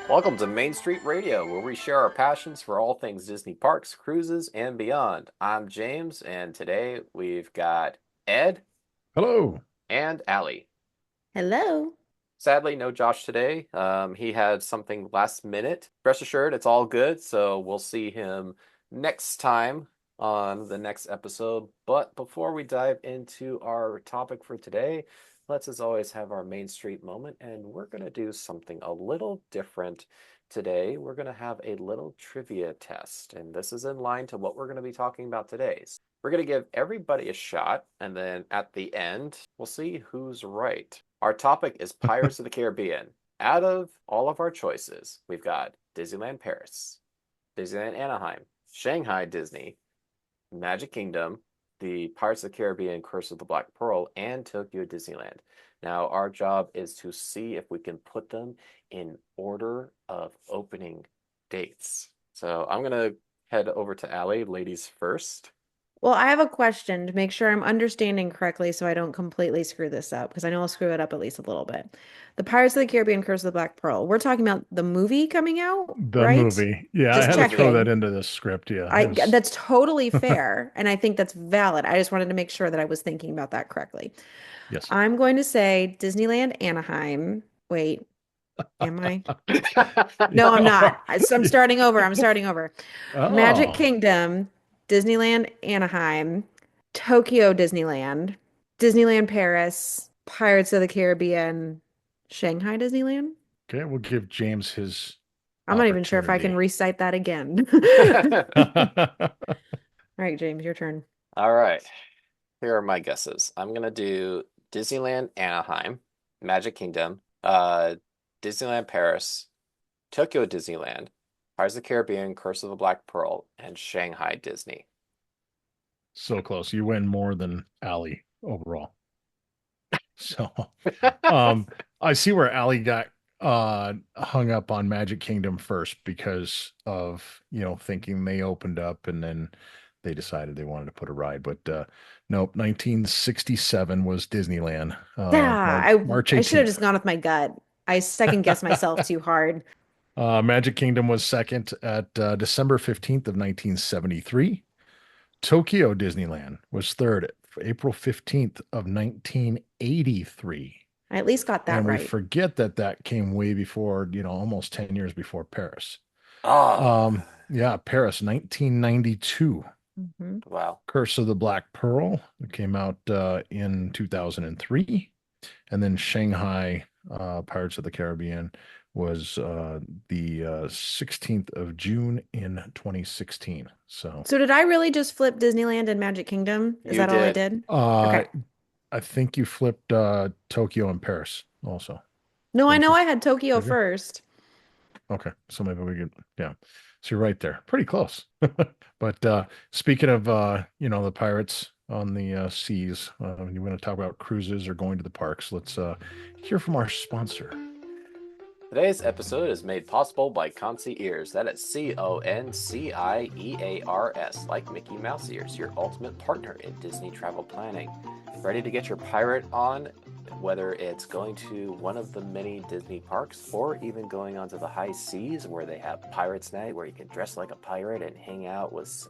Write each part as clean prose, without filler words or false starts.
Welcome to Main Street Radio, where we share our passions for all things Disney parks, cruises, and beyond. I'm James, and today we've got Ed Hello. and Aly. Hello. Sadly, no Josh today. He had something last minute. Rest assured, it's all good, so we'll see him next time on the next episode. But before we dive into our topic for today, let's as always have our Main Street moment, and we're going to do something a little different today. We're going to have a little trivia test, and this is in line to what we're going to be talking about today. We're going to give everybody a shot, and then at the end, we'll see who's right. Our topic is Pirates of the Caribbean. Out of all of our choices, we've got Disneyland Paris, Disneyland Anaheim, Shanghai Disney, Magic Kingdom, the Pirates of the Caribbean Curse of the Black Pearl, and Tokyo Disneyland. Now, our job is to see if we can put them in order of opening dates. So I'm going to head over to Aly, ladies first. Well, I have a question to make sure I'm understanding correctly so I don't completely screw this up, because I know I'll screw it up at least a little bit. The Pirates of the Caribbean Curse of the Black Pearl. We're talking about the movie coming out, The right? movie. Yeah, I Just had to throw that checking. into this script. Yeah. That's totally fair, and I think that's valid. I just wanted to make sure that I was thinking about that correctly. Yes. I'm going to say Disneyland Anaheim. Wait, am I? No, I'm not. I'm starting over. I'm starting over. Magic Oh, Kingdom, Disneyland Anaheim, Tokyo Disneyland, Disneyland Paris, Pirates of the Caribbean, Shanghai Disneyland. okay. We'll give James his I'm not even sure if I can opportunity. recite that again. Okay. All right, James, your turn. All right. Here are my guesses. I'm going to do Disneyland Anaheim, Magic Kingdom, Disneyland Paris, Tokyo Disneyland, Pirates of the Caribbean, Curse of the Black Pearl, and Shanghai Disney. So close. You win more than Aly overall. So, um, I see where Aly got hung up on Magic Kingdom first because of, thinking they opened up and then they decided they wanted to put a ride. But nope, 1967 was Disneyland. Yeah, March I should have 18th. just gone with my gut. I second guessed myself too hard. Magic Kingdom was second at December 15th of 1973. Tokyo Disneyland was third at April 15th of 1983. I at least got that And we right. forget that that came way before, almost 10 years before Paris. Oh, Yeah, Paris, 1992. Hmm. wow. Curse of the Black Pearl it came out in 2003. And then Shanghai Pirates of the Caribbean was the 16th of June in 2016. So So did I really just flip Disneyland and Magic Kingdom? Is You that all I did. did? uh, Okay. I think you flipped Tokyo and Paris also. No, I Didn't know you? I had Tokyo Did you? first. Okay, so maybe we could, yeah. So you're right there, pretty close. But speaking of, the pirates on the seas, you want to talk about cruises or going to the parks? Let's hear from our sponsor. Today's episode is made possible by Concierge. That is Conciears, like Mickey Mouse ears, your ultimate partner in Disney travel planning. Ready to get your pirate on, whether it's going to one of the many Disney parks or even going onto the high seas where they have Pirates Night, where you can dress like a pirate and hang out with.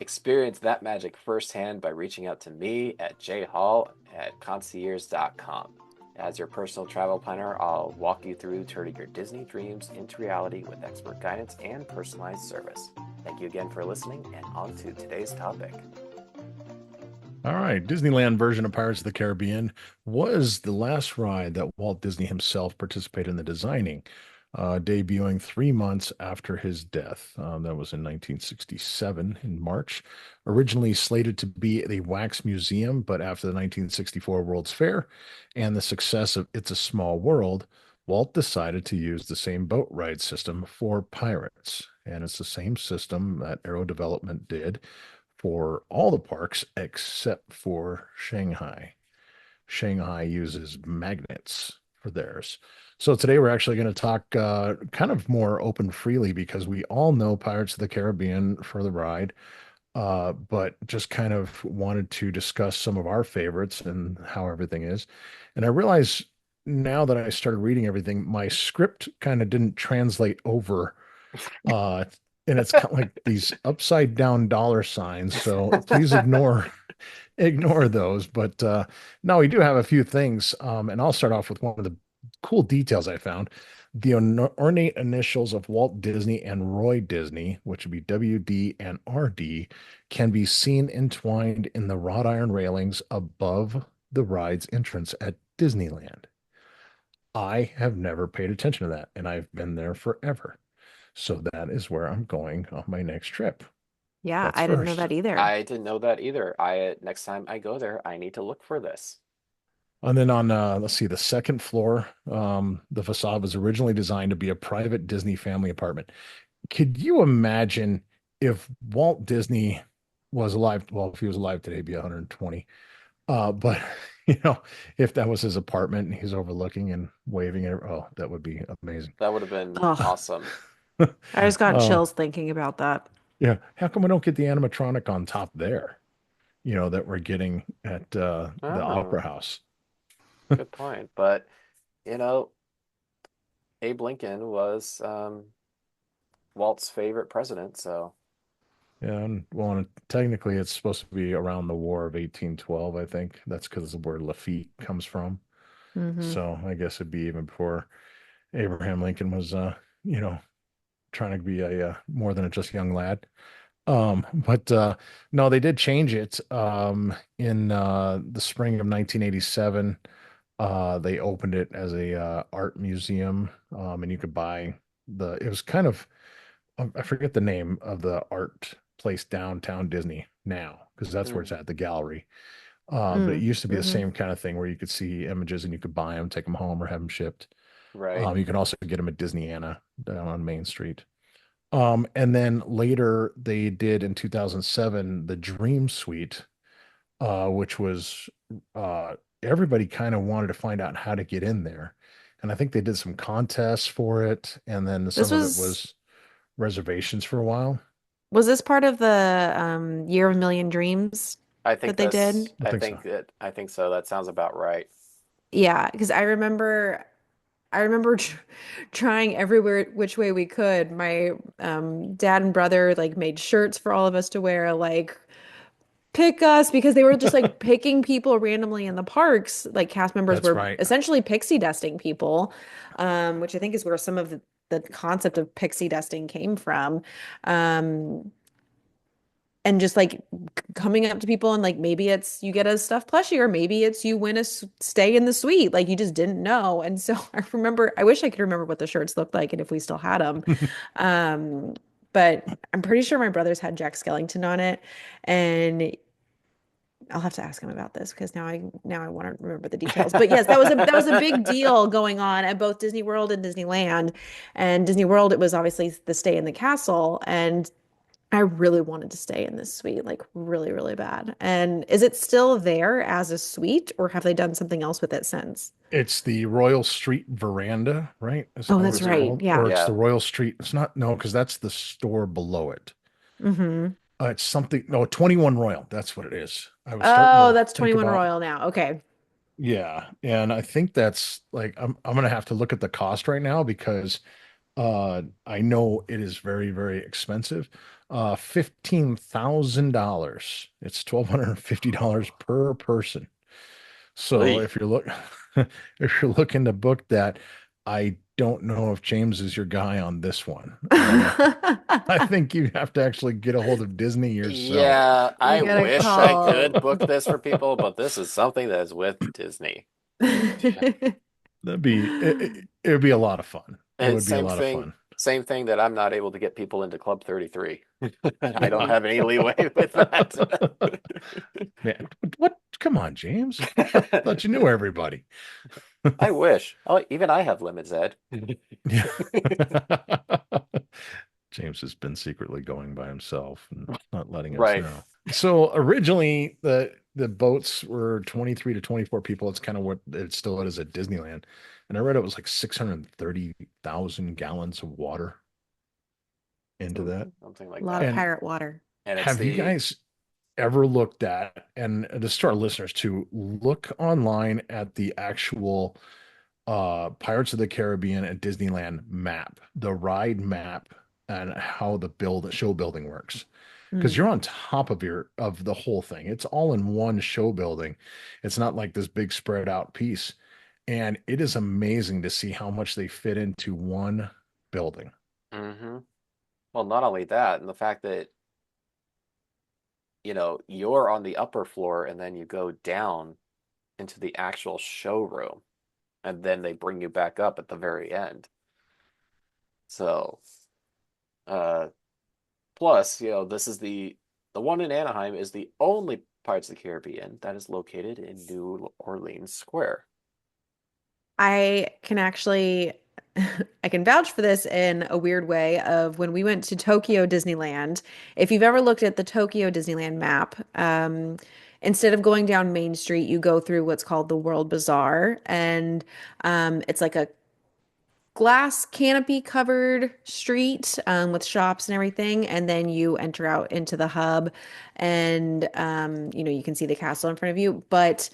Experience that magic firsthand by reaching out to me at jhall@concierge.com. As your personal travel planner, I'll walk you through turning your Disney dreams into reality with expert guidance and personalized service. Thank you again for listening, and on to today's topic. All right, Disneyland version of Pirates of the Caribbean was the last ride that Walt Disney himself participated in the designing, debuting 3 months after his death. That was in 1967 in March. Originally slated to be a wax museum, but after the 1964 World's Fair and the success of It's a Small World, Walt decided to use the same boat ride system for pirates. And it's the same system that Aero Development did for all the parks except for Shanghai. Shanghai uses magnets for theirs. So today we're actually going to talk kind of more open freely because we all know Pirates of the Caribbean for the ride, but just kind of wanted to discuss some of our favorites and how everything is. And I realize now that I started reading everything, my script kind of didn't translate over, uh, and it's kind of like these upside down dollar signs. So please ignore those. But no, we do have a few things. And I'll start off with one of the cool details I found. The ornate initials of Walt Disney and Roy Disney, which would be WD and RD, can be seen entwined in the wrought iron railings above the ride's entrance at Disneyland. I have never paid attention to that, and I've been there forever. So that is where I'm going on my next trip. Yeah, That's I didn't know first. that either. I didn't know that either. I next time I go there, I need to look for this. And then on, let's see, the second floor, the facade was originally designed to be a private Disney family apartment. Could you imagine if Walt Disney was alive? Well, if he was alive today, he'd be 120. But if that was his apartment and he's overlooking and waving it, oh, that would be amazing. That would have been Oh, awesome. I just got Uh, chills thinking about that. yeah. How come we don't get the animatronic on top there? That we're getting at the Oh, Opera House. good point. But you know, Abe Lincoln was Walt's favorite president, so Yeah, and well, and technically it's supposed to be around the War of 1812, I think. That's because of where Lafitte comes from. Hmm. So I guess it'd be even before Abraham Lincoln was, you know, trying to be a more than a just young lad. But no, they did change it in the spring of 1987. They opened it as a art museum, and you could buy it was kind of I forget the name of the art place downtown Disney now because that's where it's mm, at, the gallery. But it Mm, used to be the hmm. same kind of thing where you could see images and you could buy them, take them home, or have them shipped. right. You can also get them at Disneyana down on Main Street. And then later they did in 2007 the Dream Suite, which was everybody kind of wanted to find out how to get in there. And I think they did some contests for it, and then This some of it was was reservations for a while. was this part of the Year of a Million Dreams I think that they did? I think so. I think so. That sounds about right. Yeah, because I remember trying everywhere which way we could. My dad and brother like made shirts for all of us to wear, like pick us because they were just like picking people randomly in the parks. Like cast members That's were right. essentially pixie dusting people, which I think is where some of the concept of pixie dusting came from. Um, and just like coming up to people and like maybe it's you get a stuffed plushie or maybe it's you win a stay in the suite. Like you just didn't know. And so I wish I could remember what the shirts looked like and if we still had them. Um, but I'm pretty sure my brother's had Jack Skellington on it, and I'll have to ask him about this because now I want to remember the details. But yes, that was a big deal going on at both Disney World and Disneyland. And Disney World, it was obviously the stay in the castle, and I really wanted to stay in this suite, like really, really bad. And is it still there as a suite, or have they done something else with it since? It's the Royal Street Veranda, right? Is that Oh, what that's it's Hmm. right. called? Yeah. Or it's Yeah. the Royal Street. It's not, no, because that's the store below it. Hmm. It's something, no, 21 Royal. That's what it is. I was starting Oh, to that's think 21 about, Royal now. Okay. yeah. And I think that's like, I'm gonna have to look at the cost right now because I know it is very, very expensive. $15,000. It's $1,250 per person. So Lee. if you're look if you're looking to book that, I don't know if James is your guy on this one. I think you have to actually get a hold of Disney yourself. Yeah, You I gotta wish I call. could book this for people, but this is something that is with Disney. It would be a lot of fun. It And would be a lot of fun. same thing that I'm not able to get people into Club 33. I don't have any leeway with that. Man, what? Come on, James. Thought you knew everybody. I wish. Oh, even I have limits, Ed. Yeah. James has been secretly going by himself and not letting us Right. know. So originally the boats were 23 to 24 people. It's kind of what it still is at Disneyland. And I read it was like 630,000 gallons of water into that. Something A like lot of that. And pirate water. And it's have you the guys ever looked at, and just to our listeners too, look online at the actual Pirates of the Caribbean at Disneyland map, the ride map, and how the show building works. Because Mm. you're on top of the whole thing. It's all in one show building. It's not like this big spread out piece. And it is amazing to see how much they fit into one building. hmm well, not only that, and the fact that you're on the upper floor and then you go down into the actual showroom and then they bring you back up at the very end. So, uh, plus, this is the one in Anaheim is the only Pirates of the Caribbean that is located in New Orleans Square. I can actually I can vouch for this in a weird way of when we went to Tokyo Disneyland. If you've ever looked at the Tokyo Disneyland map, instead of going down Main Street, you go through what's called the World Bazaar, and it's like a glass canopy covered street with shops and everything, and then you enter out into the hub, and you can see the castle in front of you, but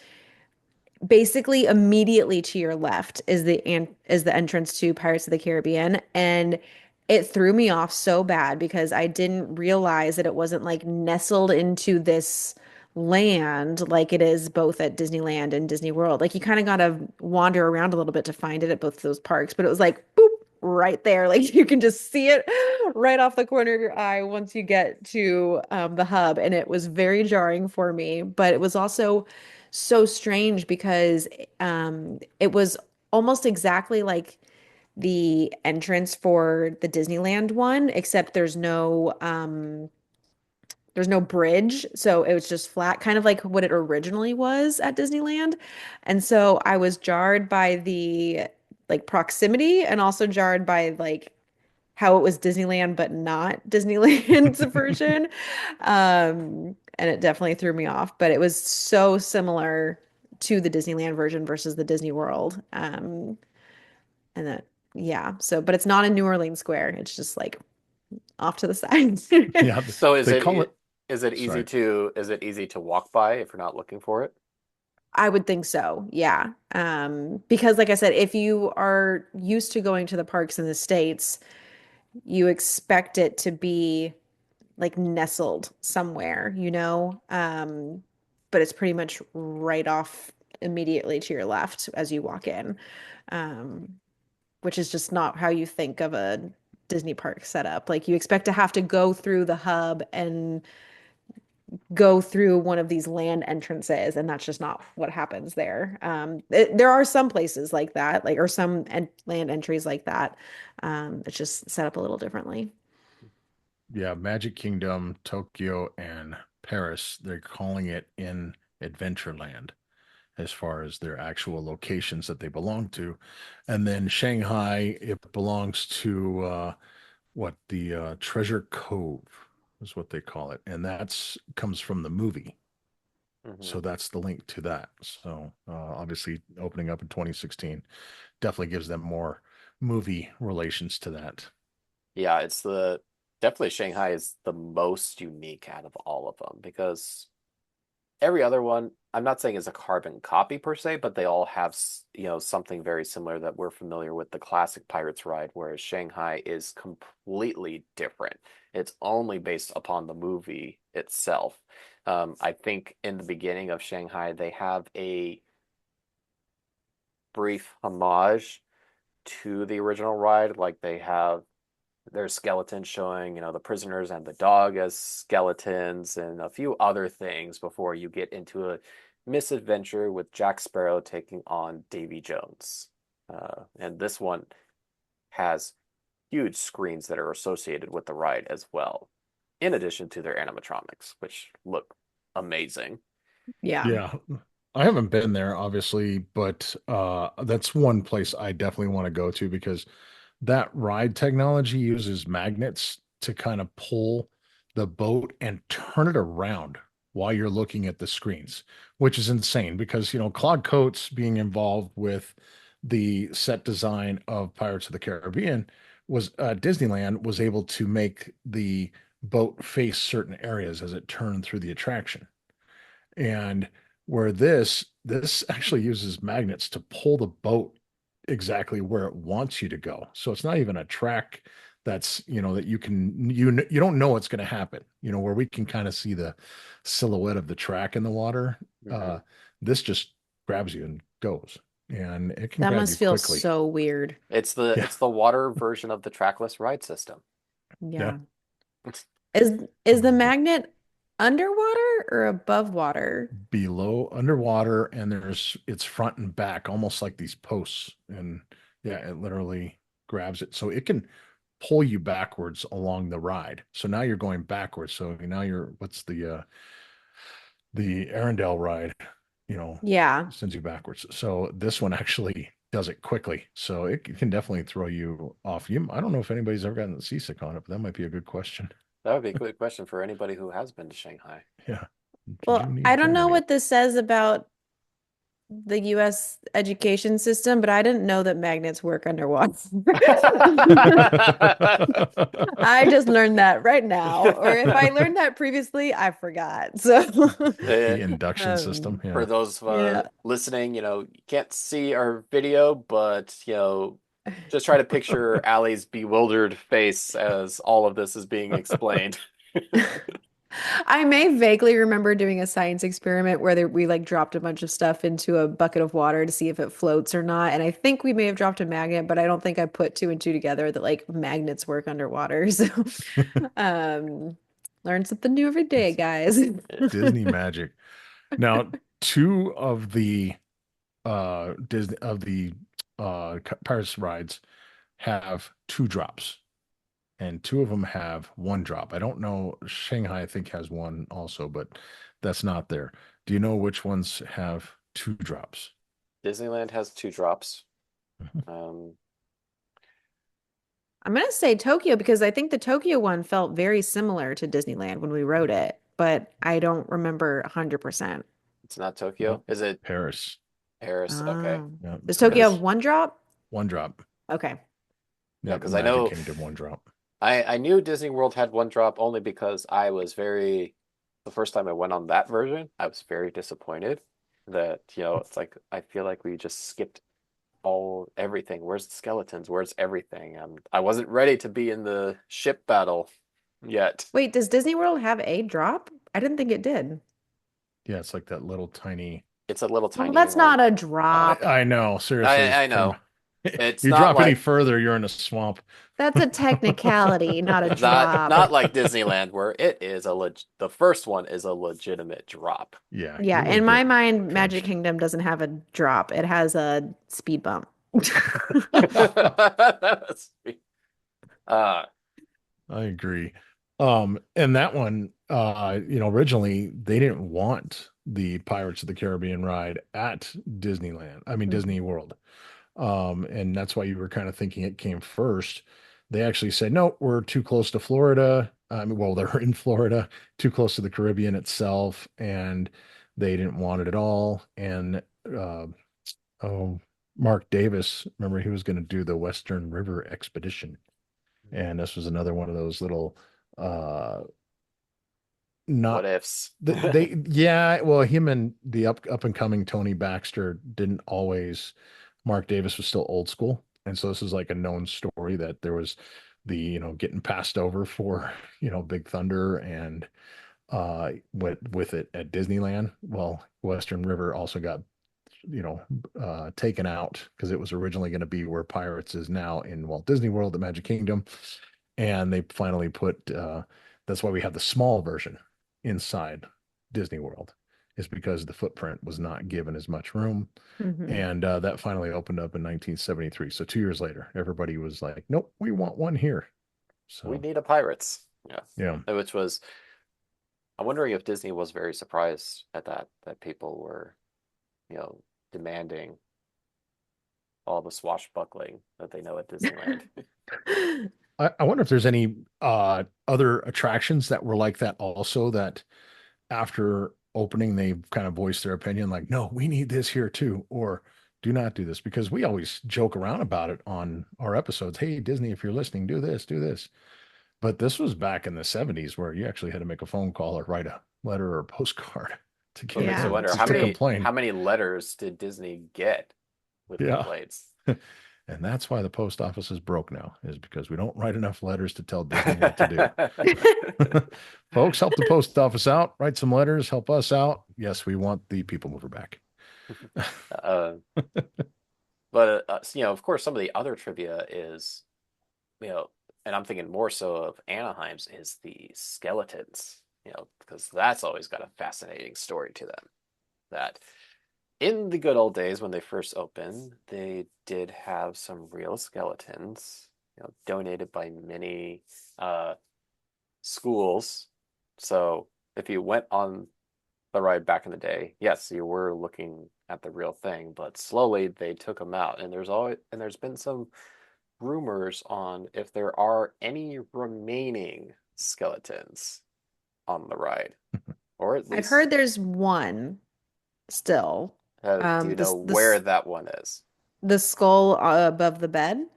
basically immediately to your left is the entrance to Pirates of the Caribbean, and it threw me off so bad because I didn't realize that it wasn't like nestled into this land like it is both at Disneyland and Disney World. Like you kind of got to wander around a little bit to find it at both of those parks, but it was like boop right there. Like you can just see it right off the corner of your eye once you get to the hub, and it was very jarring for me, but it was also so strange because it was almost exactly like the entrance for the Disneyland one, except there's no bridge, so it was just flat, kind of like what it originally was at Disneyland. And so I was jarred by the like proximity and also jarred by like how it was Disneyland but not Disneyland's version. And it definitely threw me off, but it was so similar to the Disneyland version versus the Disney World. And that, yeah, so, but it's not in New Orleans Square. It's just like off to the side. Yeah, So they call it. Sorry. is it easy to walk by if you're not looking for it? I would think so. Yeah. Because like I said, if you are used to going to the parks in the States, you expect it to be like nestled somewhere, but it's pretty much right off immediately to your left as you walk in, um, which is just not how you think of a Disney park setup. Like you expect to have to go through the hub and go through one of these land entrances, and that's just not what happens there. There are some places like that, like or some land entries like that. It's just set up a little differently. Yeah, Magic Kingdom, Tokyo, and Paris, they're calling it in Adventureland as far as their actual locations that they belong to. And then Shanghai, it belongs to what the Treasure Cove is what they call it. And that's comes from the movie. hmm So that's the link to that. So obviously opening up in 2016 definitely gives them more movie relations to that. Yeah, it's the definitely Shanghai is the most unique out of all of them because every other one, I'm not saying is a carbon copy per se, but they all have, something very similar that we're familiar with the classic Pirates ride, whereas Shanghai is completely different. It's only based upon the movie itself. I think in the beginning of Shanghai, they have a brief homage to the original ride, like they have there's skeletons showing, the prisoners and the dog as skeletons and a few other things before you get into a misadventure with Jack Sparrow taking on Davy Jones. And this one has huge screens that are associated with the ride as well, in addition to their animatronics, which look amazing. Yeah. Yeah. I haven't been there, obviously, but that's one place I definitely want to go to because that ride technology uses magnets to kind of pull the boat and turn it around while you're looking at the screens, which is insane because, Claude Coates being involved with the set design of Pirates of the Caribbean was Disneyland was able to make the boat face certain areas as it turned through the attraction. And where this actually uses magnets to pull the boat exactly where it wants you to go. So it's not even a track that's, that you don't know what's going to happen, where we can kind of see the silhouette of the track in the water. Hmm. Uh, this just grabs you and goes, and it can That grab you must feel quickly. so weird. It's the Yeah. it's the water version of the trackless ride system. Yeah. Yeah. Is the magnet underwater or above water? Below underwater, and it's front and back, almost like these posts. And yeah, it literally grabs it. So it can pull you backwards along the ride. So now you're going backwards. So now what's the Arendelle ride, Yeah. sends you backwards. So this one actually does it quickly. So it can definitely throw you off. I don't know if anybody's ever gotten seasick on it, but that might be a good question. That would be a good question for anybody who has been to Shanghai. Yeah. Did you Well, need I don't know Germany? what this says about the US education system, but I didn't know that magnets work underwater. I just learned that right now. Or if I learned that previously, I forgot. So, Uh, The induction system. um, for Yeah. those yeah. listening, you can't see our video, but just try to picture Allie's bewildered face as all of this is being explained. I may vaguely remember doing a science experiment where we like dropped a bunch of stuff into a bucket of water to see if it floats or not. And I think we may have dropped a magnet, but I don't think I put two and two together that like magnets work underwater. So, um, learn something new every day, It's guys. Disney magic. Now, two of the Disney of the Pirates rides have two drops, and two of them have one drop. I don't know. Shanghai, I think, has one also, but that's not there. Do you know which ones have two drops? Disneyland has two drops. Mhm. Um, I'm gonna say Tokyo because I think the Tokyo one felt very similar to Disneyland when we rode it, but I don't remember 100%. it's not Tokyo. Nope. Is it Paris. Paris? Okay. Oh. Yeah, Does it's Tokyo have Because Paris. one drop? One drop. Okay. yeah, Yep, because I Magic know Kingdom, one drop. I knew Disney World had one drop only because the first time I went on that version, I was very disappointed that, it's like I feel like we just skipped everything. Where's the skeletons? Where's everything? I wasn't ready to be in the ship battle yet. Wait, does Disney World have a drop? I didn't think it did. Yeah, it's like that little tiny. It's a little Well, tiny that's one. not a I drop. I know, seriously, I from know. It's you not drop any like further, you're in a swamp. That's a technicality, not a drop. not like Disneyland where the first one is a legitimate drop. Yeah, Yeah, you will in my get mind, Magic drenched. Kingdom doesn't have a drop. It has a speed bump. uh I agree. And that one, originally they didn't want the Pirates of the Caribbean ride at Disneyland. I mean Disney Mhm. World. And that's why you were kind of thinking it came first. They actually said, no, we're too close to Florida. Well, they're in Florida, too close to the Caribbean itself, and they didn't want it at all. And uh, oh, Mark Davis, remember he was going to do the Western River Expedition, and this was another one of those little uh what not ifs. they yeah, well, him and the up and coming Tony Baxter didn't always. Mark Davis was still old school, and so this is like a known story that there was the getting passed over for Big Thunder and with it at Disneyland. Well, Western River also got you know taken out because it was originally going to be where Pirates is now in Walt Disney World, the Magic Kingdom, and they finally put that's why we have the small version inside Disney World, is because the footprint was not given as much room. Mhm. And that finally opened up in 1973. So 2 years later, everybody was like, nope, we want one here. We So need a Pirates. Yeah. yeah. Which was I'm wondering if Disney was very surprised at that people were, you know, demanding all the swashbuckling that they know at Disneyland. I wonder if there's any other attractions that were like that also that after opening they kind of voiced their opinion like, no, we need this here too, or do not do this because we always joke around about it on our episodes. Hey, Disney, if you're listening, do this, do this. But this was back in the 70s where you actually had to make a phone call or write a letter or a postcard to What get makes me Yeah, wonder it's how to true. complain. many letters did Disney get with Yeah. complaints? And that's why the post office is broke now, is because we don't write enough letters to tell Disney what to do. Folks, help the post office out. Write some letters. Help us out. Yes, we want the people mover back. uh, but of course, some of the other trivia is, you know, and I'm thinking more so of Anaheim's is the skeletons, because that's always got a fascinating story to them. That in the good old days when they first opened, they did have some real skeletons, donated by many uh, schools. So if you went on the ride back in the day, yes, you were looking at the real thing, but slowly they took them out, and there's been some rumors on if there are any remaining skeletons on the ride, or at I've least heard there's one still. do you know where This that one is? the skull above the bed.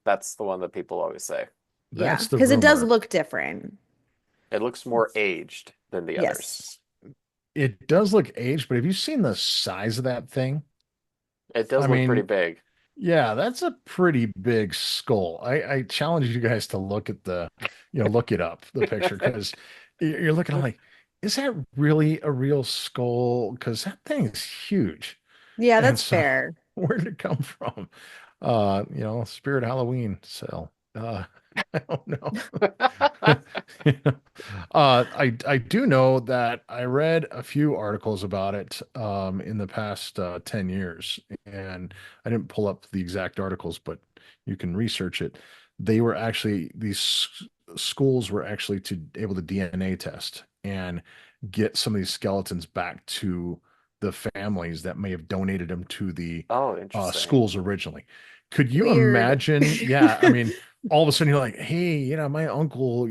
That's the one that people always say. Yeah, That's the because it does rumor. look different. It looks more aged than the others. Yes. It does look aged, but have you seen the size of that thing? It does I look pretty mean, big. yeah, that's a pretty big skull. I challenge you guys to look at look it up, the picture, because you're looking at like, is that really a real skull? Because that thing is huge. Yeah, And that's so fair. where did it come from? Spirit Halloween sale. I don't know. I do know that I read a few articles about it in the past 10 years, and I didn't pull up the exact articles, but you can research it. They were actually schools were actually to able to DNA test and get some of these skeletons back to the families that may have donated them to the Oh, interesting. schools originally. Could you Weird. imagine? Yeah, I mean, all of a sudden you're like, hey, my uncle,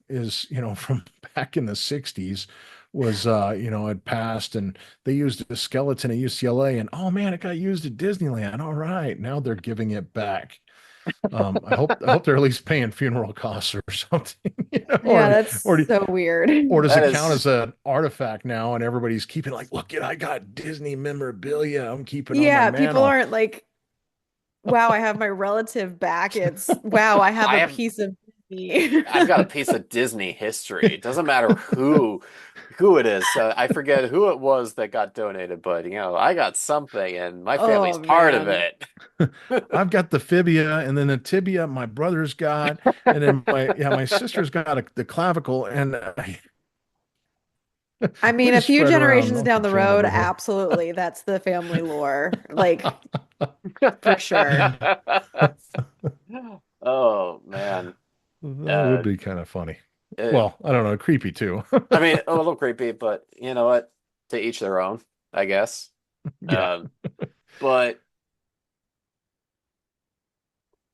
is, from back in the 60s was, had passed and they used a skeleton at UCLA and oh man, it got used at Disneyland. All right. Now they're giving it back. I hope they're at least paying funeral costs or something, Yeah, or, that's so weird. or does That it count is as an artifact now and everybody's keeping like, look, I got Disney memorabilia. I'm keeping on my Yeah, people mantle. aren't like, wow, I have my relative back. It's wow, I have I a have piece of me. I've got a piece of Disney history. It doesn't matter who it is. I forget who it was that got donated, but I got something and my family's Oh part of man. it. I've got the fibia and then the tibia my brother's got, and then my sister's got the clavicle, and I we mean, a just few spread around generations down Uncle the Jim road, over here. absolutely. That's the family lore. Like, for sure. Oh man. That would Uh, be kind of funny. it, Well, I don't know, creepy too. I mean, a little creepy, but you know what? To each their own, I guess. Yeah. Um, but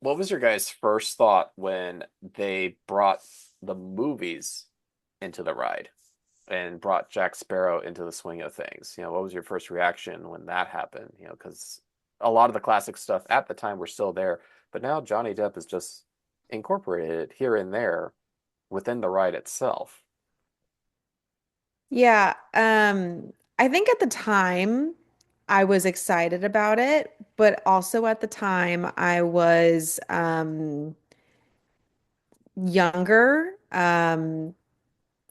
what was your guys' first thought when they brought the movies into the ride and brought Jack Sparrow into the swing of things? What was your first reaction when that happened? Because a lot of the classic stuff at the time were still there, but now Johnny Depp is just incorporated here and there within the ride itself. Yeah. I think at the time I was excited about it, but also at the time I was younger.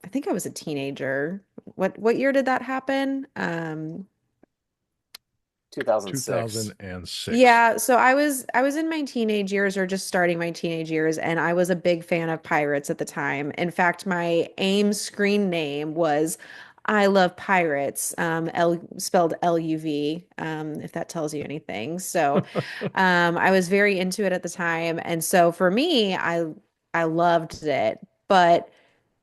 I think I was a teenager. What year did that happen? 2006. 2006. Yeah, so I was in my teenage years or just starting my teenage years, and I was a big fan of pirates at the time. In fact, my AIM screen name was I love pirates, L spelled LUV, if that tells you anything. So I was very into it at the time. And so for me, I loved it. But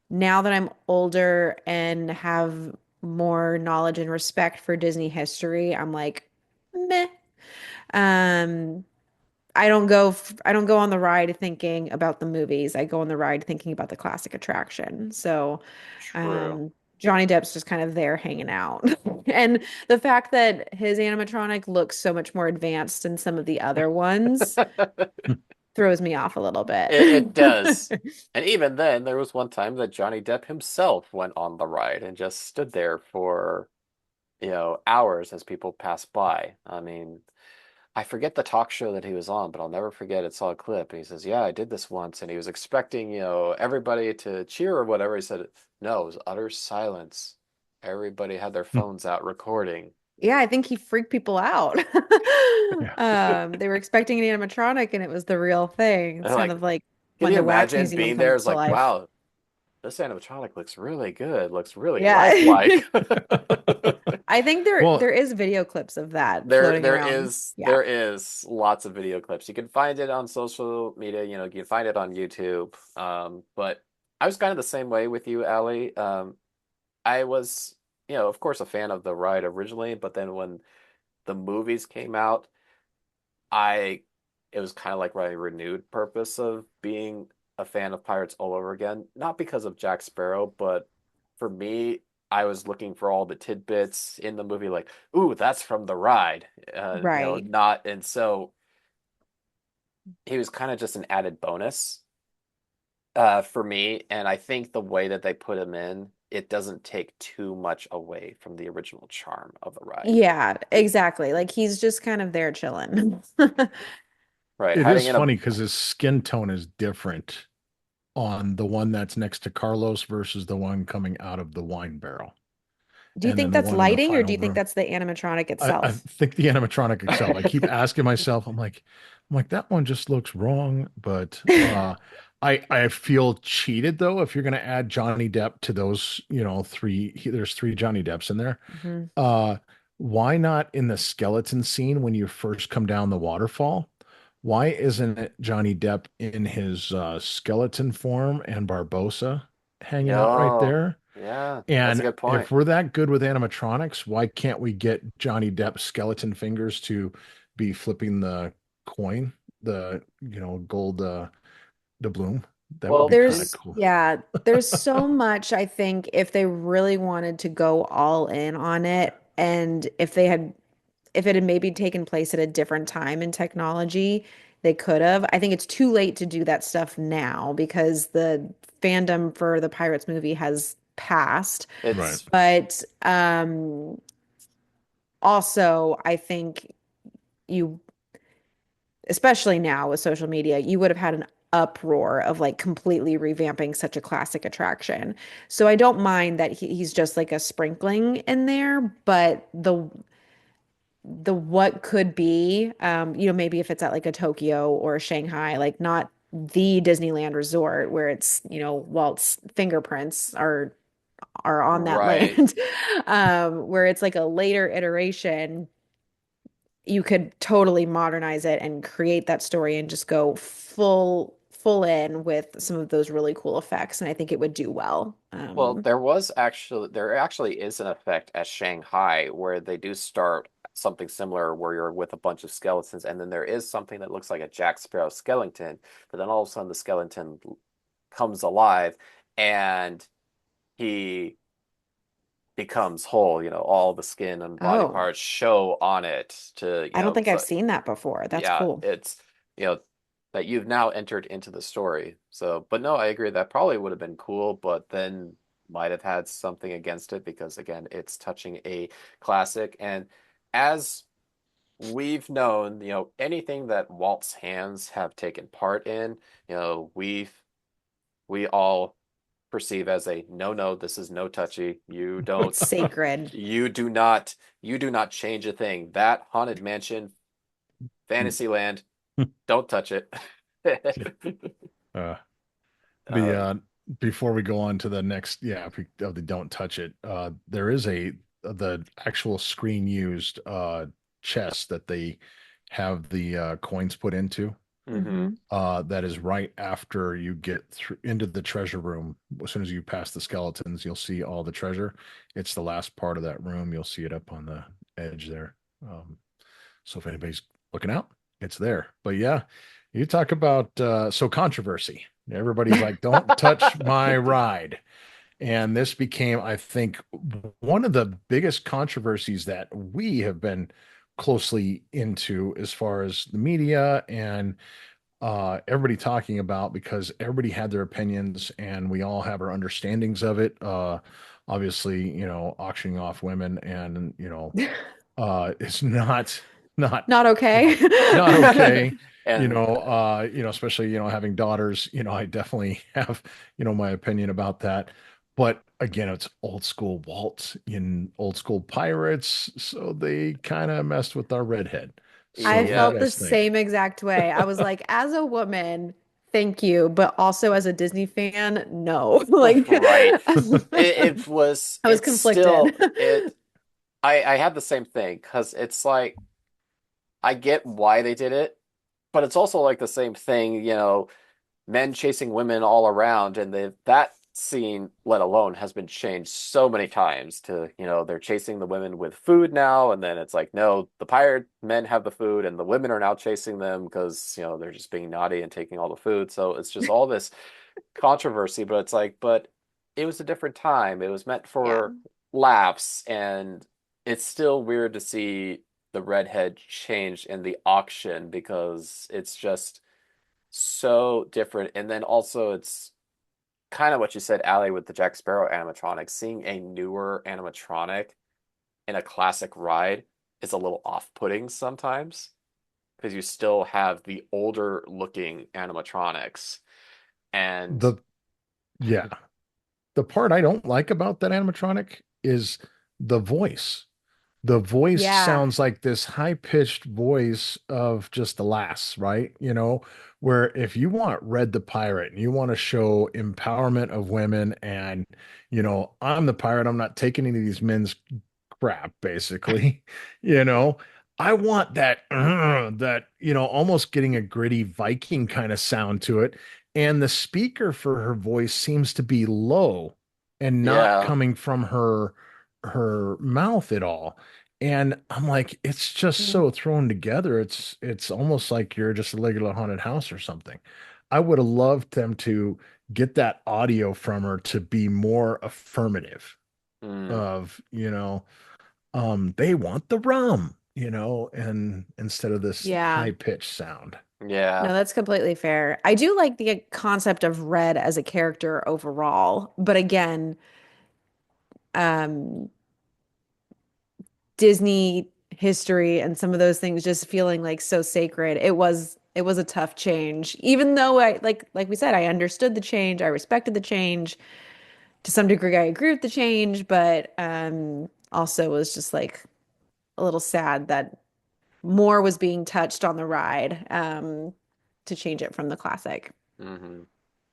now that I'm older and have more knowledge and respect for Disney history, I'm like, meh. Um, I don't go on the ride thinking about the movies. I go on the ride thinking about the classic attraction. So, True. um, Johnny Depp's just kind of there hanging out. And the fact that his animatronic looks so much more advanced than some of the other ones throws me off a little bit. It does. And even then, there was one time that Johnny Depp himself went on the ride and just stood there for, hours as people passed by. I mean, I forget the talk show that he was on, but I'll never forget it. Saw a clip, and he says, "Yeah, I did this once," and he was expecting, everybody to cheer or whatever. He said, "No, it was utter silence. Everybody had their phones out recording." Yeah, I think he freaked people out. Yeah. They were expecting an animatronic and it was the real thing. And It's kind like, of like can when you the wax imagine museum being there? comes It's to like, life. wow, this animatronic looks really good. Looks really Yeah. lifelike. I think Well, there is video clips of that There floating there around. is Yeah. there is lots of video clips. You can find it on social media, you can find it on YouTube. But I was kind of the same way with you, Allie. I was, of course, a fan of the ride originally, but then when the movies came out, I it was kind of like my renewed purpose of being a fan of Pirates all over again. Not because of Jack Sparrow, but for me, I was looking for all the tidbits in the movie, like, ooh, that's from the ride. Right. Not, and so he was kind of just an added bonus for me. And I think the way that they put him in, it doesn't take too much away from the original charm of the ride. Yeah, exactly. Like he's just kind of there chilling. Right. it Hiding is in a funny because his skin tone is different on the one that's next to Carlos versus the one coming out of the wine barrel. Do you And then think the that's one in the lighting or do final you think room. that's the animatronic I itself? think the animatronic itself. I keep asking myself, I'm like, that one just looks wrong. But I feel cheated though if you're gonna add Johnny Depp to those, there's three Johnny Depps in there. Mhm. Uh, why not in the skeleton scene when you first come down the waterfall? Why isn't it Johnny Depp in his skeleton form and Barbosa hanging out right Yo, there? yeah, that's a And good point. if we're that good with animatronics, why can't we get Johnny Depp's skeleton fingers to be flipping the coin, the gold doubloon? That would Well, be kind of cool. There's so much I think if they really wanted to go all in on it and if it had maybe taken place at a different time in technology, they could have. I think it's too late to do that stuff now because the fandom for the Pirates movie has passed. Right. it's But also I think you especially now with social media, you would have had an uproar of like completely revamping such a classic attraction. So I don't mind that he's just like a sprinkling in there, but the what could be, maybe if it's at like a Tokyo or a Shanghai, like not the Disneyland resort where it's, Walt's fingerprints are on that right. land, where it's like a later iteration you could totally modernize it and create that story and just go full in with some of those really cool effects and I think it would do well. Well, there actually is an effect at Shanghai where they do start something similar where you're with a bunch of skeletons, and then there is something that looks like a Jack Sparrow skeleton, but then all of a sudden the skeleton comes alive and he becomes whole, all the skin and body Oh, parts show on it to, I don't think I've so seen that before. That's yeah, cool. it's you know that you've now entered into the story. So, but no, I agree that probably would have been cool, but then might have had something against it because again, it's touching a classic. And as we've known, anything that Walt's hands have taken part in, we all perceive as a no, no, this is no touchy. It's sacred. You do not change a thing. That haunted mansion, Fantasyland, don't touch it. Uh, the um, before we go on to the next, of the don't touch it, there is the actual screen used chest that they have the coins put into. mhm. Hmm. That is right after you get through into the treasure room. As soon as you pass the skeletons, you'll see all the treasure. It's the last part of that room. You'll see it up on the edge there. So if anybody's looking out, It's there. But yeah, you talk about so controversy. Everybody's like, don't touch my ride. And this became, I think, one of the biggest controversies that we have been closely into as far as the media and everybody talking about, because everybody had their opinions and we all have our understandings of it. Obviously, auctioning off women and, it's not, Not you okay. know, not okay. And Especially, having daughters, I definitely have, my opinion about that. But again, it's old school Walt in old school pirates. So they kind of messed with our redhead. So I what do you yeah, felt the guys think? same exact way. I was like, as a woman, thank you, but also as a Disney fan, no. Like, right. I was It's conflicted. still I had the same thing because it's like I get why they did it, but it's also like the same thing, men chasing women all around, and that scene, let alone, has been changed so many times to, they're chasing the women with food now, and then it's like, no, the pirate men have the food, and the women are now chasing them because, they're just being naughty and taking all the food. So it's just all this controversy, but it's like, but it was a different time. It was meant Yeah. for laughs, and it's still weird to see the redhead change in the auction because it's just so different. And then also it's kind of what you said, Aly, with the Jack Sparrow animatronic. Seeing a newer animatronic in a classic ride is a little off-putting sometimes because you still have the older looking animatronics. And The Yeah. The part I don't like about that animatronic is the voice. The voice Yeah. sounds like this high-pitched voice of just the lass, right? Where if you want Red the Pirate and you want to show empowerment of women and, I'm the pirate, I'm not taking any of these men's crap, basically, you know, I want that, almost getting a gritty Viking kind of sound to it. And the speaker for her voice seems to be low and not yeah. coming from her mouth at all. And I'm like, it's just Mm. so thrown together. It's almost like you're just a regular haunted house or something. I would have loved them to get that audio from her to be more affirmative Mm, of, they want the rum, and instead of this Yeah. high pitched sound. yeah. No, that's completely fair. I do like the concept of Red as a character overall, but again, um, Disney history and some of those things just feeling like so sacred. It was a tough change. Even though I like we said, I understood the change, I respected the change. To some degree, I agree with the change, but also was just like a little sad that more was being touched on the ride to change it from the classic. Hmm.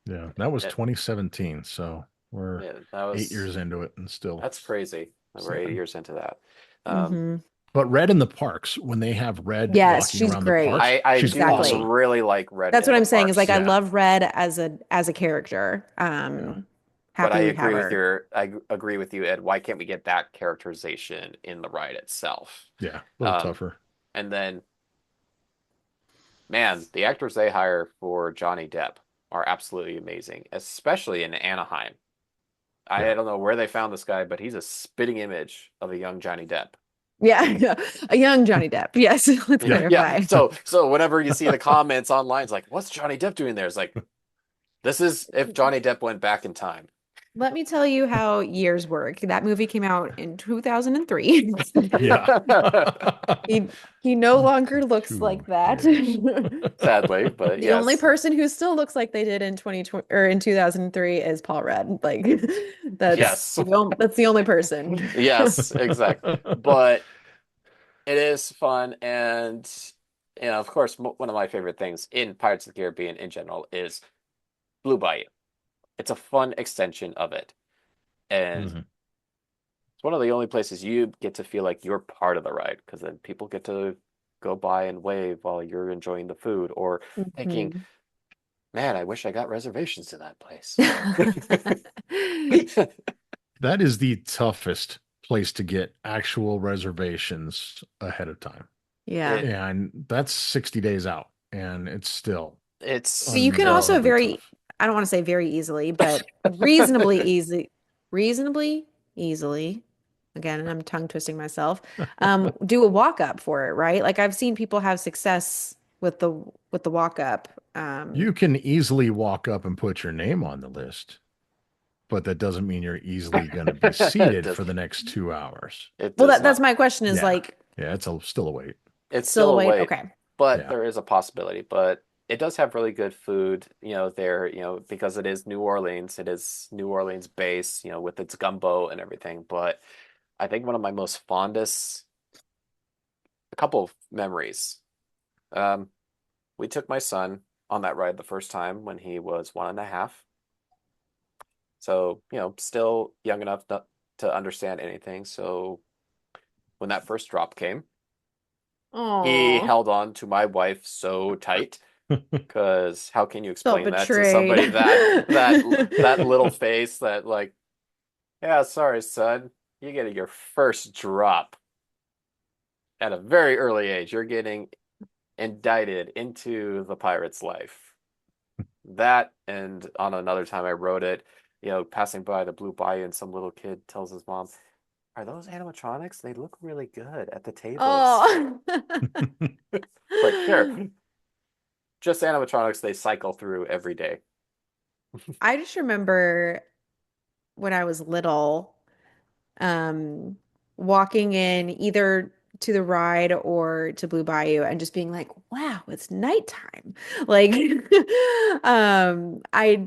Yeah, that was It, 2017. So we're yeah, that 8 years was into it and still that's crazy that we're 8 sad. years into that. Um, Hmm. But Red in the parks, when they have Red Yes, walking she's around the great. parks, I she's do Exactly. awesome. really like Red That's in what the I'm saying is like I parks. Yeah, love Red as a character. yeah. But I Happy we have agree with her. you, Ed. Why can't we get that characterization in the ride itself? Yeah, a little Um, tougher. and then, man, the actors they hire for Johnny Depp are absolutely amazing, especially in Anaheim. I Yeah. don't know where they found this guy, but he's a spitting image of a young Johnny Depp. Yeah, yeah. A young Johnny Depp. Yes, let's Yeah. clarify. So whenever you see the comments online, it's like, what's Johnny Depp doing there? It's like, this is if Johnny Depp went back in time. Let me tell you how years work. That movie came out in 2003. Yeah. He no longer looks like that. 2 years. Sadly, but The only yes. person who still looks like they did in 2020 or in 2003 is Paul Rudd. Like Yes. that's the only person. Yes, exactly. But it is fun, and of course, one of my favorite things in Pirates of the Caribbean in general is Blue Bayou. It's a fun extension of it, and Mhm. it's one of the only places you get to feel like you're part of the ride because then people get to go by and wave while you're enjoying the food or thinking, Mhm. man, I wish I got reservations to that place. That is the toughest place to get actual reservations ahead of time. Yeah. It and that's 60 days out, and it's still it's But you can still also unbelievably very, tough. I don't want to say very easily, but reasonably easily, again, I'm tongue twisting myself, do a walk up for it, right? Like I've seen people have success with the walk up. You can easily walk up and put your name on the list, but that doesn't mean you're easily going to be it seated does for the next 2 hours. it Well, does that's not. my question is Yeah. like Yeah, still a wait. It's still still a a wait. wait, Okay. but Yeah. there is a possibility. But it does have really good food, there, because it is New Orleans. It is New Orleans base, with its gumbo and everything. But I think one of my most fondest, a couple of memories. Um, we took my son on that ride the first time when he was 1.5. So, still young enough to understand anything. So when that first drop came, he Oh, held on to my wife so tight. Because how can you felt explain that to betrayed. somebody that little face that like, yeah, sorry, son, you get your first drop at a very early age. You're getting indicted into the pirate's life. That and on another time I wrote it, passing by the Blue Bayou and some little kid tells his mom, "Are those animatronics? They look really good at the tables." Oh. It's like, sure, just animatronics they cycle through every day. I just remember when I was little, um, walking in either to the ride or to Blue Bayou and just being like, wow, it's nighttime. Like, I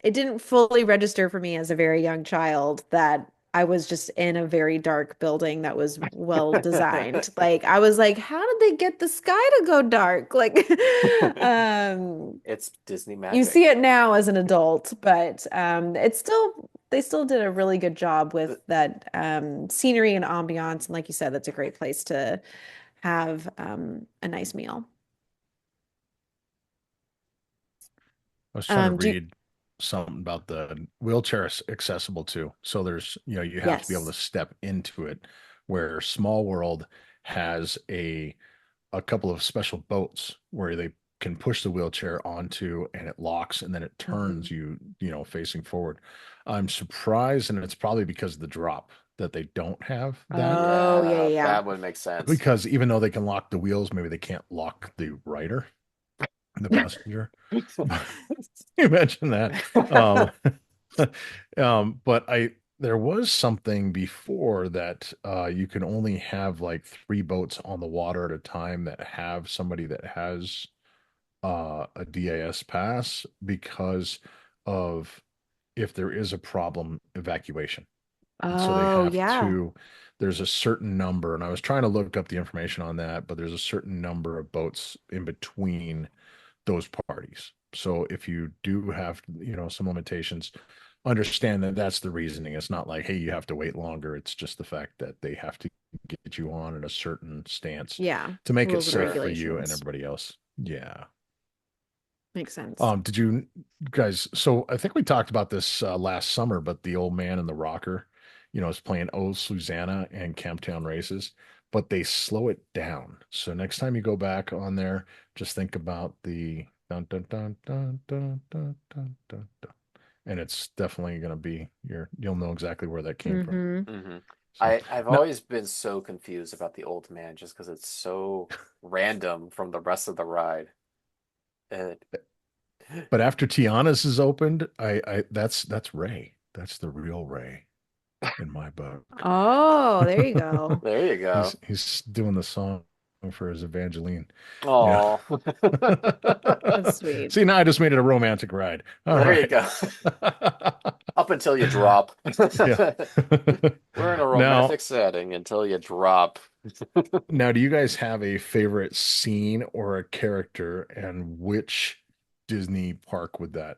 it didn't fully register for me as a very young child that I was just in a very dark building that was well designed. Like I was like, how did they get the sky to go dark? Like um It's Disney you see magic. it now as an adult, but it's still they still did a really good job with that scenery and ambiance. And like you said, that's a great place to have a nice meal. I was trying to Do you, read something about the wheelchair accessible too. So there's, you have to be able to yes. step into it, where Small World has a couple of special boats where they can push the wheelchair onto and it locks and then it turns Mhm. you, facing forward. I'm surprised, and it's probably because of the drop that they don't have that, Oh, yeah, yeah, Yeah, yeah. that would make sense. because even though they can lock the wheels, maybe they can't lock the rider, the passenger. Imagine that. Um, but there was something before that you can only have like 3 boats on the water at a time that have somebody that has a DAS pass, because of if there is a problem, evacuation. And so they Oh, have yeah. to, there's a certain number, and I was trying to look up the information on that, but there's a certain number of boats in between those parties. So if you do have, some limitations, understand that that's the reasoning. It's not like, hey, you have to wait longer. It's just the fact that they have to get you on in a certain stance Yeah. to make it Rules and safe Sure. for you and regulations. everybody else. Yeah. Makes sense. Did you guys? So I think we talked about this last summer, but the old man and the rocker, is playing Oh Susanna and Camptown Races, but they slow it down. So next time you go back on there, just think about the dun dun dun dun dun dun dun dun, dun. And it's definitely going to be you'll know exactly where that came from. Hmm. hmm So I've now, always been so confused about the old man just because it's so random from the rest of the ride. It, but after Tiana's is opened, I that's Ray. That's the real Ray in my book. Oh, there you go. there you He's go. he's doing the song for his Evangeline. Yeah. Oh, That's sweet. See, now I just made it a romantic ride. All there you right. go. Up until you drop. Yeah. We're in a Now, romantic setting until you drop. do you guys have a favorite scene or a character, and which Disney park would that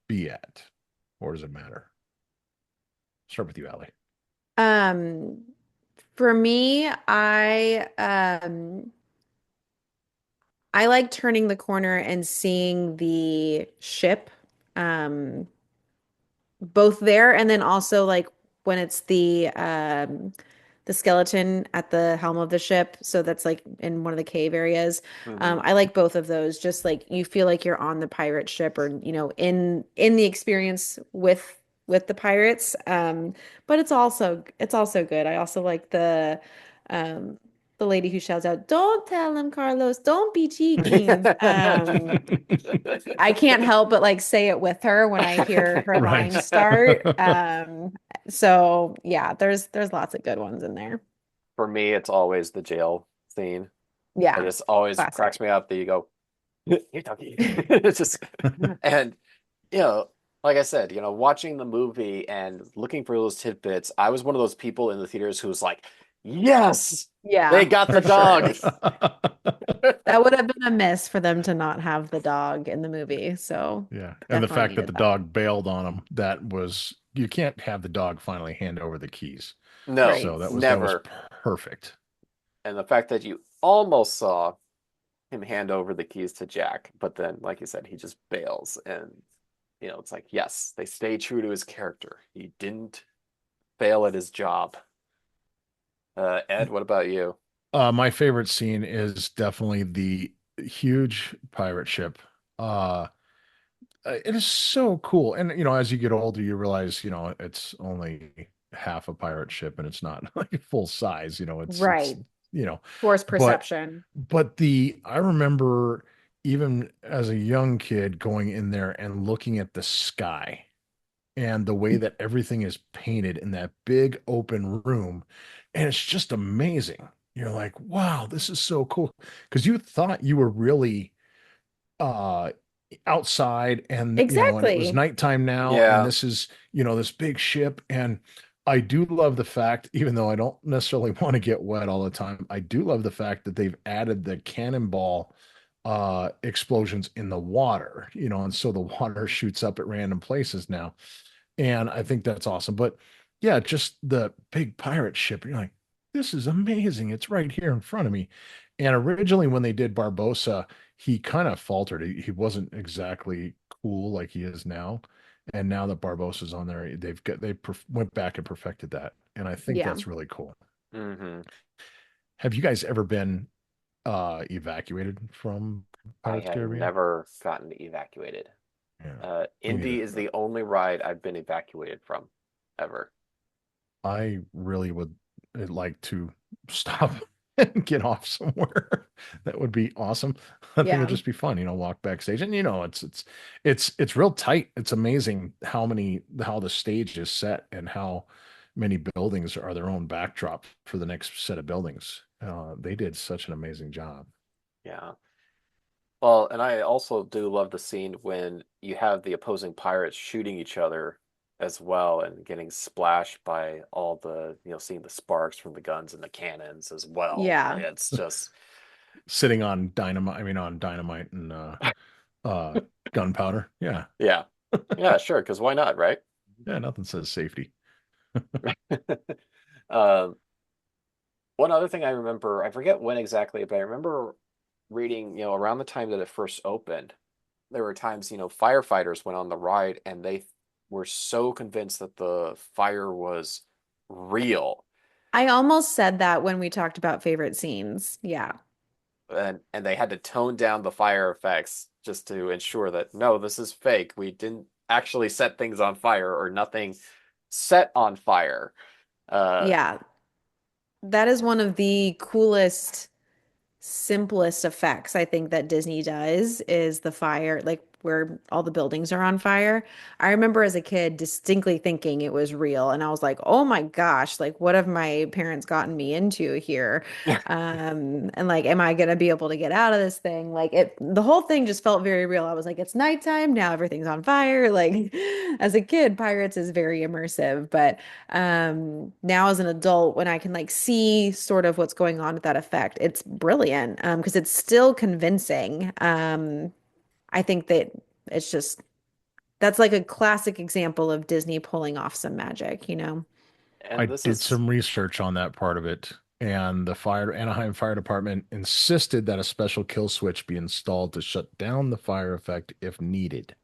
be at? Or does it matter? Start with you, Allie. Um, for me, I like turning the corner and seeing the ship, um, both there and then also like when it's the the skeleton at the helm of the ship. So that's like in one of the cave areas. Hmm. I like both of those. Just like you feel like you're on the pirate ship or, in the experience with the pirates. But it's also good. I also like um the lady who shouts out, "Don't tell him, Carlos, don't be cheeky." I can't help but like say it with her when I hear her Right. lines start. So yeah, there's lots of good ones in there. For me, it's always the jail scene. It Yeah, just always classic. cracks me up that you go, "Hey, doggy." It's just, and you know, like I said, watching the movie and looking for those tidbits, I was one of those people in the theaters who was like, "Yes, they Yeah, got the for dog." sure. That would have been a miss for them to not have the dog in the movie. So Yeah. And the definitely fact that the needed that. dog bailed on him, that was, you can't have the dog finally hand over the keys. Right. No, So that was never. perfect. And the fact that you almost saw him hand over the keys to Jack, but then, like you said, he just bails, and it's like, yes, they stay true to his character. He didn't fail at his job. Ed, what about you? My favorite scene is definitely the huge pirate ship. Uh, it is so cool. And, as you get older, you realize, it's only half a pirate ship and it's not like full size, it's, Right. you know, Force but, perception. I remember even as a young kid going in there and looking at the sky and the way that everything is painted in that big open room. And it's just amazing. You're like, wow, this is so cool. Because you thought you were really uh outside and it was Exactly. nighttime now and Yeah. this is this big ship. And I do love the fact, even though I don't necessarily want to get wet all the time, I do love the fact that they've added the cannonball explosions in the water, and so the water shoots up at random places now. And I think that's awesome. But yeah, just the big pirate ship, you're like, this is amazing. It's right here in front of me. And originally, when they did Barbosa, he kind of faltered. He wasn't exactly cool like he is now. And now that Barbosa's on there, went back and perfected that. And I think Yeah. that's really cool. Hmm. Have you guys ever been evacuated from I Pirates of the have Caribbean? never gotten evacuated. Yeah, me Indy neither. is the only ride I've been evacuated from ever. I really would like to stop and get off somewhere. That would be awesome. I think it'd Yeah. just be fun, walk backstage. And it's real tight. It's amazing how the stage is set and how many buildings are their own backdrop for the next set of buildings. They did such an amazing job. Yeah. Well, and I also do love the scene when you have the opposing pirates shooting each other as well and getting splashed by all the, seeing the sparks from the guns and the cannons as well. Yeah. It's just, Sitting on dynamite, on dynamite and uh gunpowder. Yeah. yeah. Yeah, sure, because why not, right? Yeah, nothing says safety. Um, One other thing I remember, I forget when exactly, but I remember reading, around the time that it first opened, there were times, firefighters went on the ride and they were so convinced that the fire was real. I almost said that when we talked about favorite scenes. Yeah. And they had to tone down the fire effects just to ensure that no, this is fake. We didn't actually set things on fire or nothing set on fire. Uh, Yeah. That is one of the coolest simplest effects I think that Disney does is the fire, like where all the buildings are on fire. I remember as a kid distinctly thinking it was real, and I was like, "Oh my gosh, like what have my parents gotten me into here?" And like, am I gonna be able to get out of this thing? Like the whole thing just felt very real. I was like, "It's nighttime now, everything's on fire." Like as a kid, Pirates is very immersive, but now as an adult when I can like see sort of what's going on with that effect, it's brilliant because it's still convincing. I think that it's just that's like a classic example of Disney pulling off some magic. I and this did is some research on that part of it, and the Anaheim Fire Department insisted that a special kill switch be installed to shut down the fire effect if needed.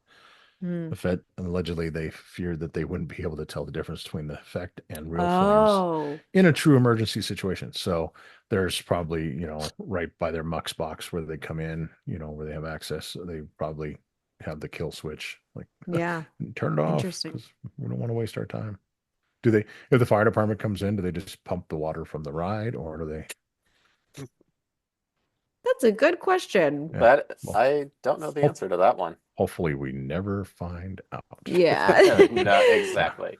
Hmm. effect. And allegedly, they feared that they wouldn't be able to tell the difference between the effect and real flames Oh, in a true emergency situation. So there's probably, right by their mux box where they come in, where they have access, they probably have the kill switch, like yeah. turn it off Interesting. because we don't want to waste our time. Do they, if the fire department comes in, do they just pump the water from the ride or do they, That's a good question. yeah, That well, I don't know the hope, answer to that one. hopefully we never find out. Yeah. No, Yeah. exactly.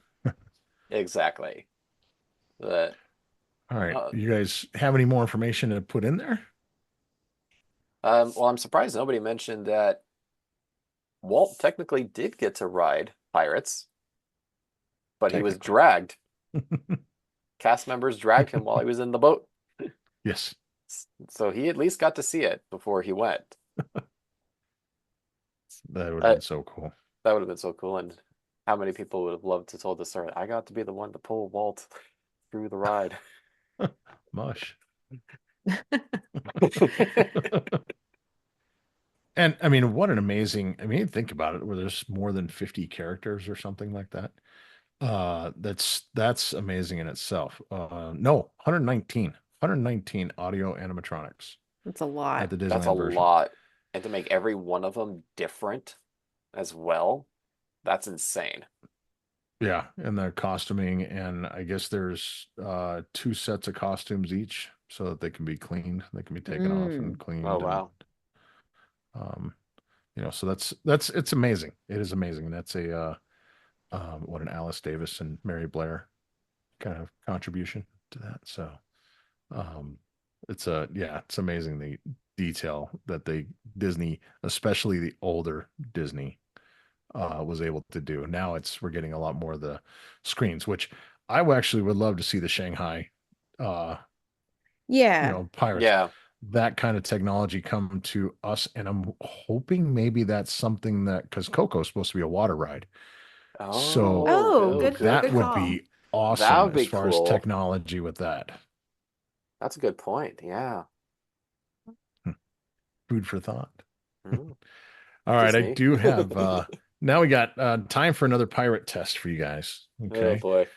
Exactly. But All right. uh, You guys have any more information to put in there? well, I'm surprised nobody mentioned that Walt technically did get to ride Pirates, but he was Technically. dragged. Cast members dragged him while he was in the boat. Yes. So he at least got to see it before he went. That would have Uh, been so cool. that would have been so cool. And how many people would have loved to told the story? I got to be the one to pull Walt through the ride. Mush. And I mean, what an amazing, I mean, think about it, where there's more than 50 characters or something like that. That's amazing in itself. No, 119 audio animatronics That's a at lot. the That's a Disneyland version. lot. And to make every one of them different as well, that's insane. Yeah, and the costuming, and I guess there's two sets of costumes each so that they can be cleaned, they can be taken off and Mm. Oh, cleaned and wow. um so that's it's amazing. It is amazing. That's a what an Alice Davis and Mary Blair kind of contribution to that. So um it's amazing the detail that they Disney, especially the older Disney, was able to do. Now we're getting a lot more of the screens, which actually would love to see the Shanghai, uh, Yeah. pirates, Yeah. that kind of technology come to us. And I'm hoping maybe that's something that because Coco's supposed to be a water ride, so Oh, Oh, good, good good. that good would call. be That awesome would as be far as cool. technology with that. That's a good point. Yeah. Hmm. Food for thought. Mm, All right, I Disney. do have now we got time for another pirate test for you guys. Oh Okay. boy.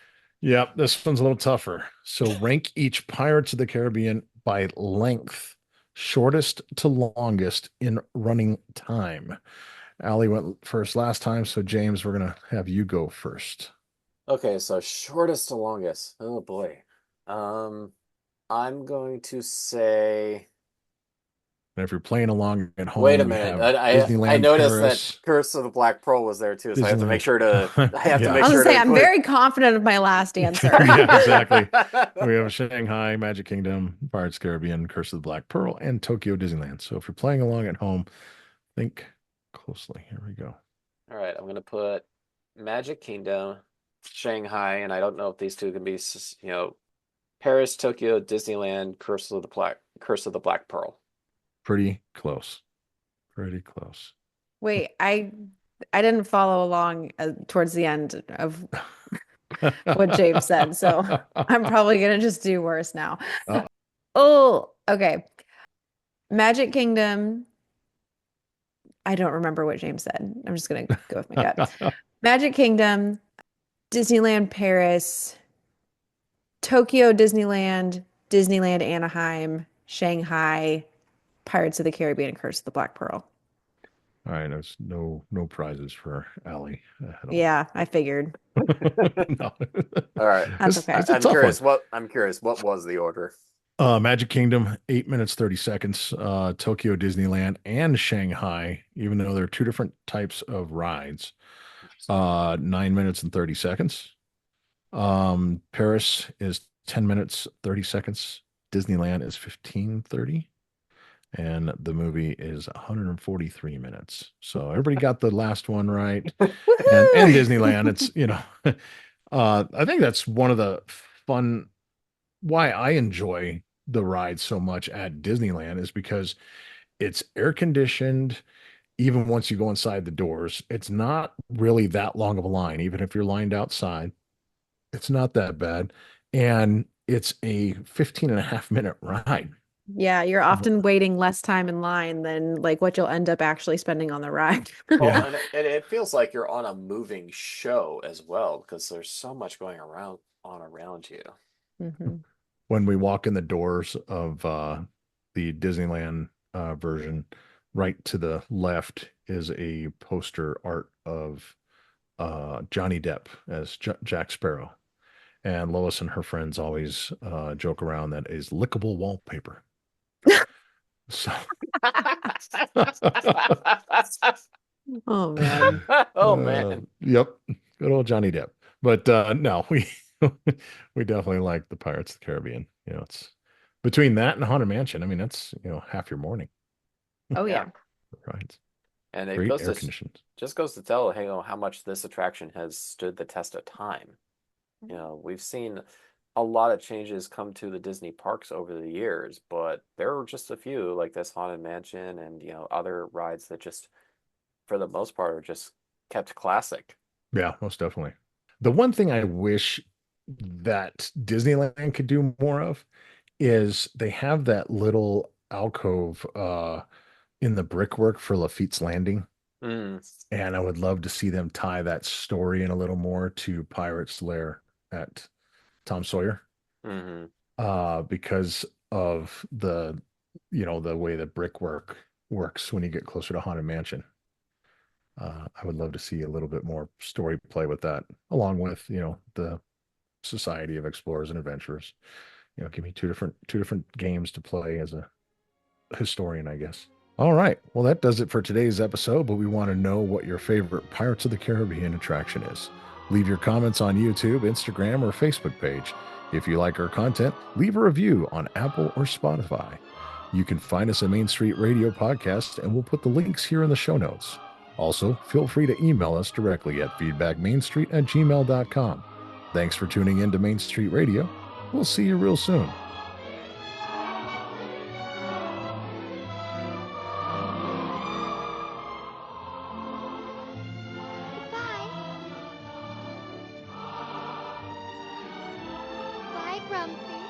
Yep, this one's a little tougher. So rank each Pirates of the Caribbean by length, shortest to longest in running time. Allie went first last time, so James, we're gonna have you go first. Okay, so shortest to longest. Oh boy. Um, I'm going to say. And if you're playing along at Wait a home, we minute. have I Disneyland noticed that Paris, Curse of the Black Pearl was there too, so I have to make Disneyland. sure to. I have to Yeah, make I was sure gonna to say I'm include. very confident of my last answer. yeah, exactly. We have Shanghai, Magic Kingdom, Pirates Caribbean, Curse of the Black Pearl, and Tokyo Disneyland. So if you're playing along at home, think closely. Here we go. All right, I'm gonna put Magic Kingdom, Shanghai, and I don't know if these two can be, Paris, Tokyo, Disneyland, Curse of the Black Pearl. Pretty close. Pretty close. Wait, I didn't follow along towards the end of what James said, so I'm probably gonna just do worse now. Uh, Oh, okay. Magic Kingdom. I don't remember what James said. I'm just gonna go with my gut. Magic Kingdom, Disneyland Paris, Tokyo Disneyland, Disneyland Anaheim, Shanghai, Pirates of the Caribbean, and Curse of the Black Pearl. all right, there's no prizes for Allie at all. Yeah, I figured. No. All right, That's okay. It's a tough one. I'm curious. What was the order? Magic Kingdom, 8 minutes, 30 seconds. Tokyo Disneyland and Shanghai, even though they're two different types of rides, Interesting. 9 minutes and 30 seconds. Paris is 10 minutes, 30 seconds. Disneyland is 15:30. And the movie is 143 minutes. So everybody got the last one right. And Woohoo! Disneyland, it's, I think that's one of the fun why I enjoy the ride so much at Disneyland is because it's air conditioned. Even once you go inside the doors, it's not really that long of a line. Even if you're lined outside, it's not that bad. And it's a 15 and a half minute ride. Yeah, you're often waiting less time in line than like what you'll end up actually spending on the ride. Well, Yeah. and it feels like you're on a moving show as well because there's so much going around you. Hmm. When we walk in the doors of the Disneyland version, right to the left is a poster art of Johnny Depp as Jack Sparrow. And Lois and her friends always joke around that is lickable wallpaper. So, Oh man. Oh man. yep, good old Johnny Depp. But no, we we definitely like the Pirates of the Caribbean. You know, it's between that and Haunted Mansion. I mean, that's half your morning, Oh Yeah. yeah. right? And it Great goes air to conditions. just goes to tell, hey, how much this attraction has stood the test of time. We've seen a lot of changes come to the Disney parks over the years, but there were just a few like this Haunted Mansion and other rides that just for the most part are just kept classic. Yeah, most definitely. The one thing I wish that Disneyland could do more of is they have that little alcove in the brickwork for Lafitte's Landing. Mm, And I would love to see them tie that story in a little more to Pirate's Lair at Tom Sawyer, hmm because of the way the brickwork works when you get closer to Haunted Mansion. I would love to see a little bit more story play with that, along with, the Society of Explorers and Adventurers. Give me two different games to play as a historian, I guess. All right. Well, that does it for today's episode, but we want to know what your favorite Pirates of the Caribbean attraction is. Leave your comments on YouTube, Instagram, or Facebook page. If you like our content, leave a review on Apple or Spotify. You can find us at Main Street Radio Podcast, and we'll put the links here in the show notes. Also, feel free to email us directly at feedbackmainstreet@gmail.com. Thanks for tuning in to Main Street Radio. We'll see you real soon. Goodbye. Bye, Grumpy.